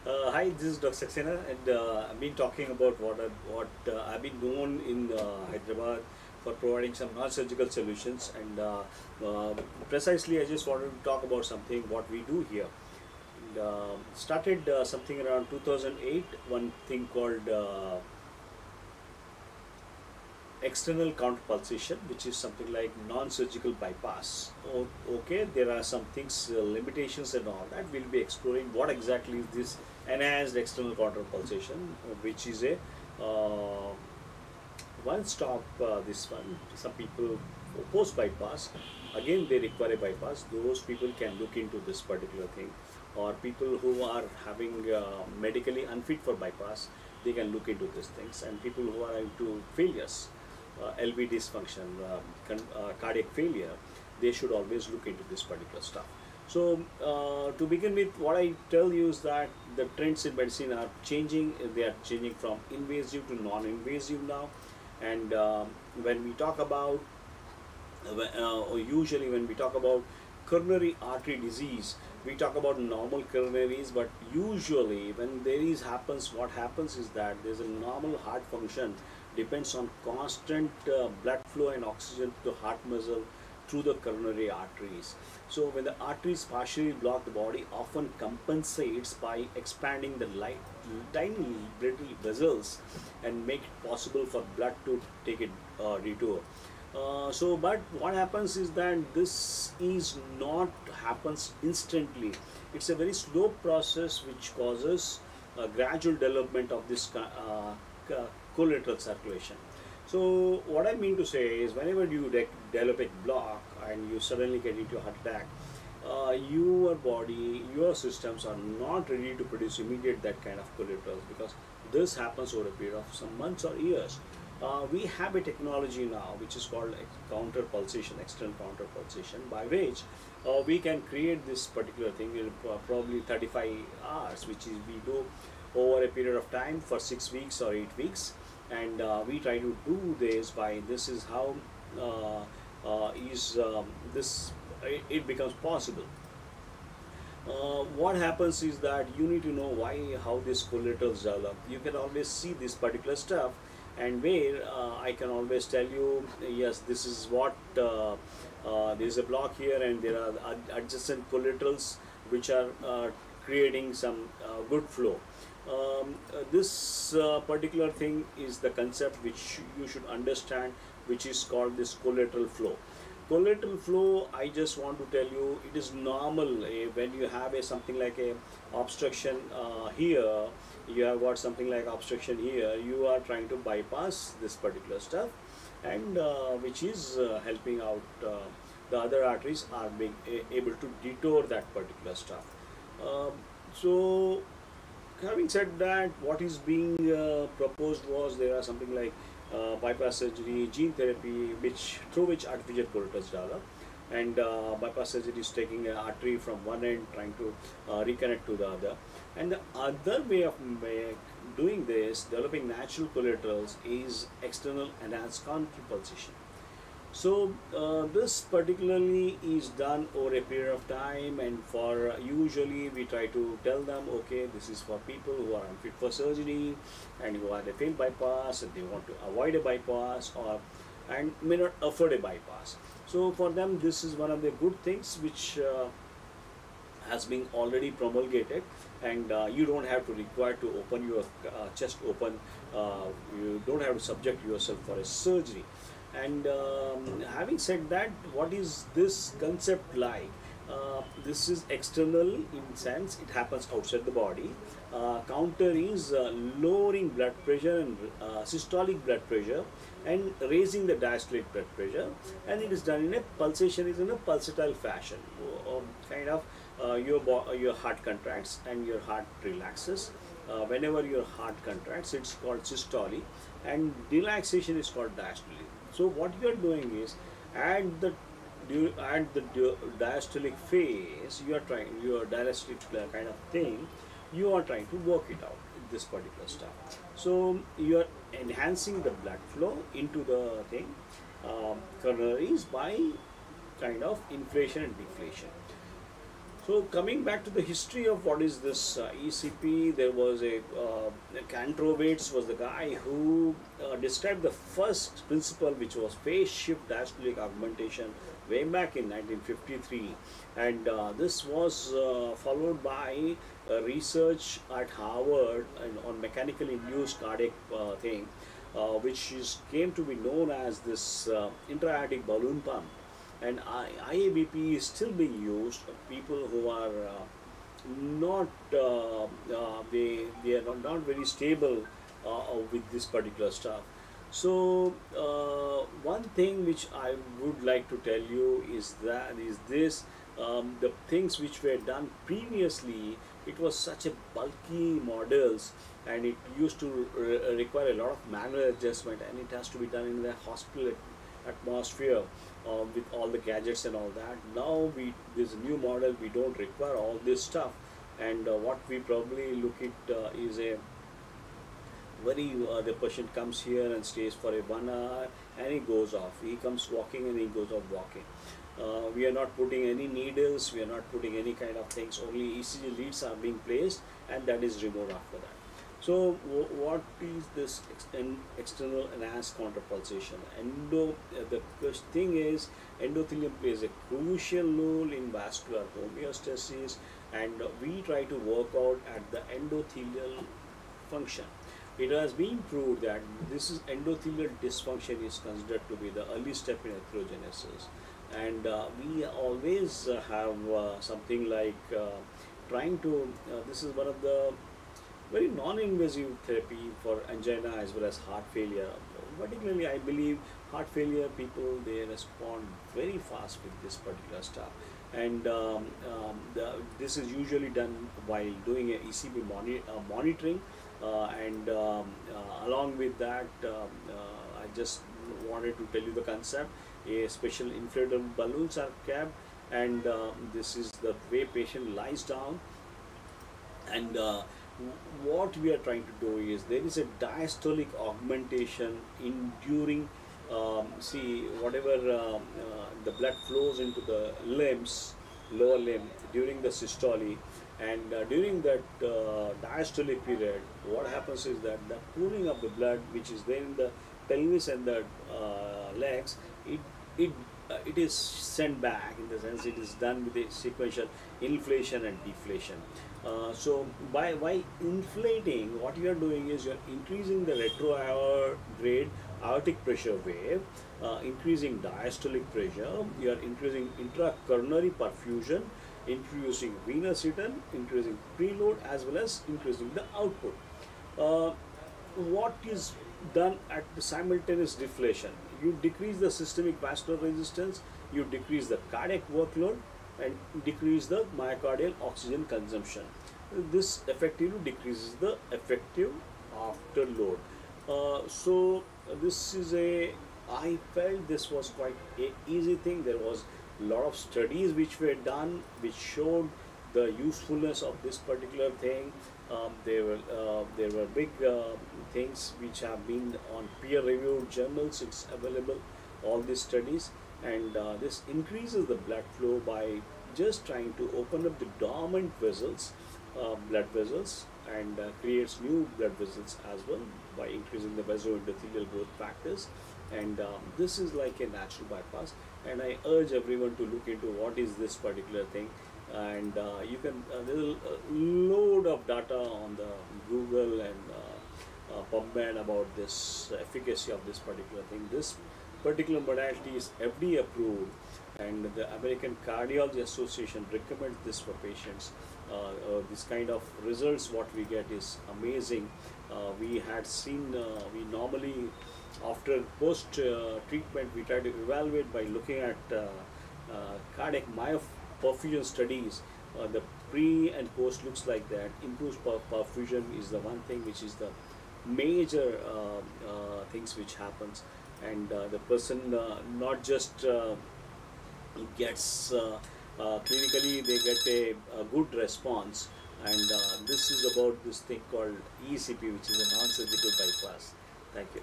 Hi, this is Dr. Saxena, and I've been talking about what I've been known in Hyderabad for providing some non-surgical solutions, and precisely I just wanted to talk about something what we do here. And, started something around 2008, one thing called external counterpulsation, which is something like non-surgical bypass. Okay, there are some things, limitations and all that. We'll be exploring what exactly is this enhanced external counterpulsation, which is a one-stop. This one, some people post bypass. Again, they require a bypass. Those people can look into this particular thing, or people who are having medically unfit for bypass, they can look into these things. And people who are into failures, LV dysfunction, cardiac failure, they should always look into this particular stuff. So, to begin with, what I tell you is that the trends in medicine are changing. They are changing from invasive to non-invasive now. And when we talk about, or usually when we talk about coronary artery disease, we talk about normal coronaries, but usually when there is happens, what happens is that there's a normal heart function depends on constant blood flow and oxygen to the heart muscle through the coronary arteries. So when the arteries partially block, the body often compensates by expanding the tiny brittle vessels and make it possible for blood to take a detour. But what happens is that this is not happens instantly. It's a very slow process which causes a gradual development of this collateral circulation. So what I mean to say is, whenever you develop a block and you suddenly get into a heart attack, your body, your systems are not ready to produce immediate that kind of collaterals, because this happens over a period of some months or years. We have a technology now which is called counter pulsation, external counter pulsation, by which we can create this particular thing in probably 35 hours, which is we do over a period of time for 6 weeks or 8 weeks. And we try to do this by, this is how this it becomes possible. What happens is that you need to know why, how these collaterals develop. You can always see this particular stuff, and where I can always tell you, yes, this is what there is a block here, and there are adjacent collaterals which are creating some good flow. This particular thing is the concept which you should understand, which is called this collateral flow. Collateral flow, I just want to tell you, it is normal when you have a something like a obstruction here. You have got something like obstruction here. You are trying to bypass this particular stuff, and which is helping out. The other arteries are being able to detour that particular stuff. So having said that, what is being proposed was, there are something like bypass surgery, gene therapy, which through which artificial collaterals develop, and bypass surgery is taking an artery from one end, trying to reconnect to the other. And the other way of doing this, developing natural collaterals, is external enhanced counterpulsation. So this particularly is done over a period of time, and for usually we try to tell them, okay, this is for people who are unfit for surgery and who had a failed bypass and they want to avoid a bypass, or and may not afford a bypass. So for them, this is one of the good things which has been already promulgated, and you don't have to require to open your chest open. You don't have to subject yourself for a surgery. And having said that, what is this concept like? This is external in sense, it happens outside the body. Counter is lowering blood pressure and systolic blood pressure, and raising the diastolic blood pressure, and it is done in a pulsation, is in a pulsatile fashion. Kind of your heart contracts and your heart relaxes. Whenever your heart contracts, it's called systole, and relaxation is called diastole. So what you are doing is, at the diastolic phase, you are trying, your diastolic kind of thing, you are trying to work it out, this particular stuff. So you are enhancing the blood flow into the thing, coronaries, by kind of inflation and deflation. So coming back to the history of what is this ECP, there was Cantrovates was the guy who described the first principle, which was phase shift diastolic augmentation, way back in 1953, and this was followed by research at Harvard and on mechanically induced cardiac which came to be known as this intra-aortic balloon pump, and IABP is still being used. People who are not they are not very stable with this particular stuff. So one thing which I would like to tell you is this, the things which were done previously, it was such a bulky models, and it used to require a lot of manual adjustment, and it has to be done in the hospital atmosphere with all the gadgets and all that. Now there's a new model, we don't require all this stuff, and what we probably look at is a very the patient comes here and stays for a 1 hour and he goes off. He comes walking and he goes off walking. We are not putting any needles, we are not putting any kind of things, only ECG leads are being placed and that is removed after that. So what is this external enhanced counterpulsation? The thing is, endothelium plays a crucial role in vascular homeostasis, and we try to work out at the endothelial function. It has been proved that this is endothelial dysfunction is considered to be the early step in atherogenesis, and we always have something like trying to. This is one of the very non-invasive therapy for angina as well as heart failure. Particularly, I believe heart failure people, they respond very fast with this particular stuff, and this is usually done while doing a ECG monitoring, and along with that, I just wanted to tell you the concept. A special inflatable balloons are kept, and this is the way patient lies down, and what we are trying to do is there is a diastolic augmentation in during see whatever the blood flows into the limbs, lower limb during the systole, and during that diastolic period, what happens is that the pooling of the blood which is there in the pelvis and the legs, it it is sent back, in the sense it is done with a sequential inflation and deflation. So by inflating, what you are doing is you are increasing the retrograde aortic pressure wave, increasing diastolic pressure, you are increasing intracoronary perfusion, introducing venous return, increasing preload as well as increasing the output. What is done at the simultaneous deflation? You decrease the systemic vascular resistance, you decrease the cardiac workload, and decrease the myocardial oxygen consumption. This effectively decreases the effective afterload. So this is I felt this was quite a easy thing. There was a lot of studies which were done which showed the usefulness of this particular thing. There were big things which have been on peer-reviewed journals. It's available, all these studies, and this increases the blood flow by just trying to open up the dormant vessels, blood vessels, and creates new blood vessels as well by increasing the vasoendothelial growth factors. And this is like a natural bypass, and I urge everyone to look into what is this particular thing. And you can there's a load of data on the Google and PubMed about this efficacy of this particular thing. This particular modality is FDA approved, and the American Cardiology Association recommends this for patients. This kind of results what we get is amazing. We had seen, we normally after post treatment we try to evaluate by looking at cardiac myoperfusion studies. The pre and post looks like that. Improved perfusion is the one thing which is the major things which happens, and the person not just gets clinically, they get a good response, and this is about this thing called ECP, which is a non-surgical bypass. Thank you.